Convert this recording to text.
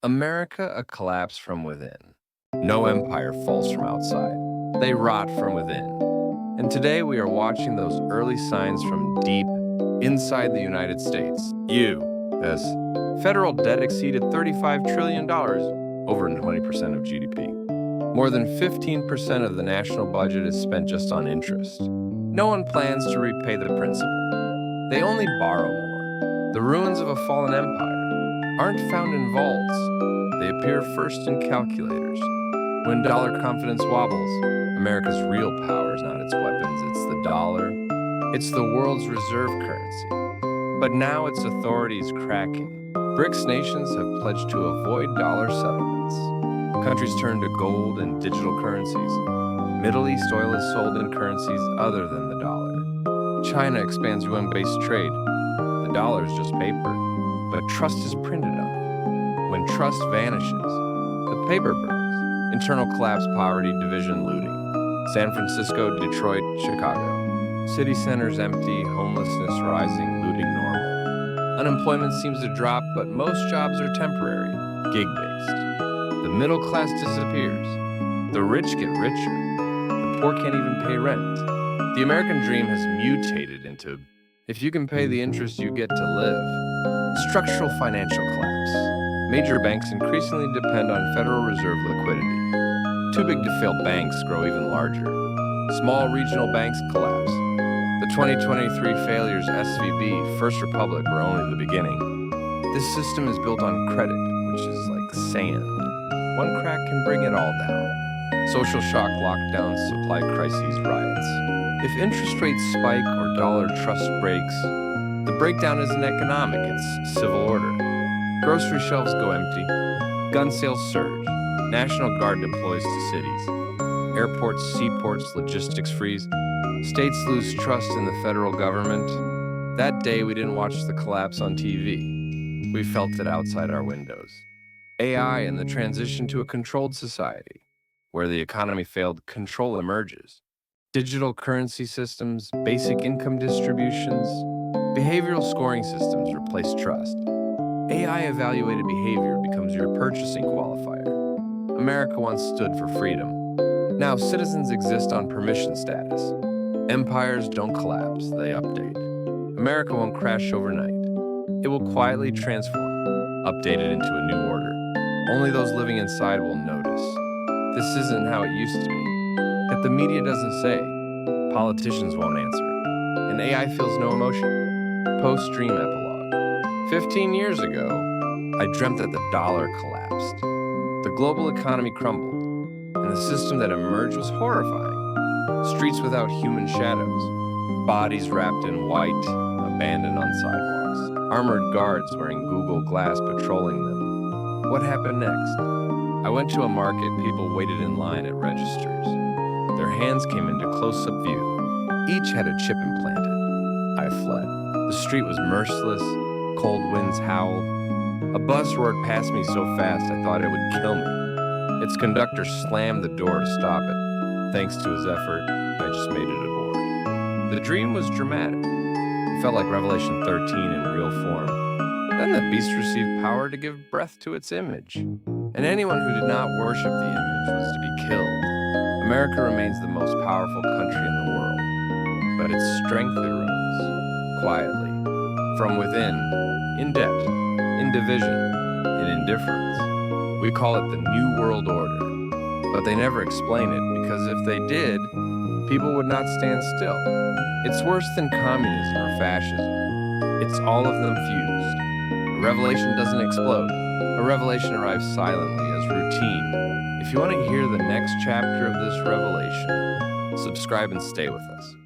America, a collapse from within. No empire falls from outside. They rot from within. And today we are watching those early signs from deep inside the United States. U.S. Federal debt exceeded $35 trillion, over 20% of GDP. More than 15% of the national budget is spent just on interest. No one plans to repay the principal. They only borrow more. The ruins of a fallen empire aren't found in vaults. They appear first in calculators. When dollar confidence wobbles, America's real power is not its weapons, it's the dollar. It's the world's reserve currency. But now its authority is cracking. BRICS nations have pledged to avoid dollar settlements. Countries turn to gold and digital currencies. Middle East oil is sold in currencies other than the dollar. China expands yuan-based trade. The dollar is just paper, but trust is printed on it. When trust vanishes, the paper burns. Internal collapse, poverty, division, looting. San Francisco, Detroit, Chicago. City centers empty, homelessness rising, looting normal. Unemployment seems to drop, but most jobs are temporary, gig-based. The middle class disappears. The rich get richer. The poor can't even pay rent. The American dream has mutated into, if you can pay the interest, you get to live. Structural financial collapse. Major banks increasingly depend on Federal Reserve liquidity. Too big to fail banks grow even larger. Small regional banks collapse. The 2023 failures SVB, First Republic were only the beginning. This system is built on credit, which is like sand. One crack can bring it all down. Social shock, lockdowns, supply crises, riots. If interest rates spike or dollar trust breaks, the breakdown isn't economic, it's civil order. Grocery shelves go empty. Gun sales surge. National Guard deploys to cities. Airports, seaports, logistics freeze. States lose trust in the federal government. That day, we didn't watch the collapse on TV. We felt it outside our windows. AI and the transition to a controlled society. Where the economy failed, control emerges. Digital currency systems, basic income distributions, behavioral scoring systems replace trust. AI-evaluated behavior becomes your purchasing qualifier. America once stood for freedom. Now citizens exist on permission status. Empires don't collapse, they update. America won't crash overnight. It will quietly transform, updated into a new order. Only those living inside will notice. This isn't how it used to be. Yet the media doesn't say. Politicians won't answer. And AI feels no emotion. Post-dream epilogue. 15 years ago, I dreamt that the dollar collapsed. The global economy crumbled, and the system that emerged was horrifying. Streets without human shadows, bodies wrapped in white, abandoned on sidewalks, armored guards wearing Google Glass patrolling them. What happened next? I went to a market, people waited in line at registers. Their hands came into close-up view. Each had a chip implanted. I fled. The street was merciless, cold winds howled. A bus roared past me so fast I thought it would kill me. Its conductor slammed the door to stop it. Thanks to his effort, I just made it aboard. The dream was dramatic. It felt like Revelation 13 in real form. Then the beast received power to give breath to its image. And anyone who did not worship the image was to be killed. America remains the most powerful country in the world, but its strength erodes, quietly, from within, in debt, in division, in indifference. We call it the New World Order, but they never explain it because if they did, people would not stand still. It's worse than communism or fascism. It's all of them fused. A revelation doesn't explode. A revelation arrives silently as routine. If you want to hear the next chapter of this revelation, subscribe and stay with us.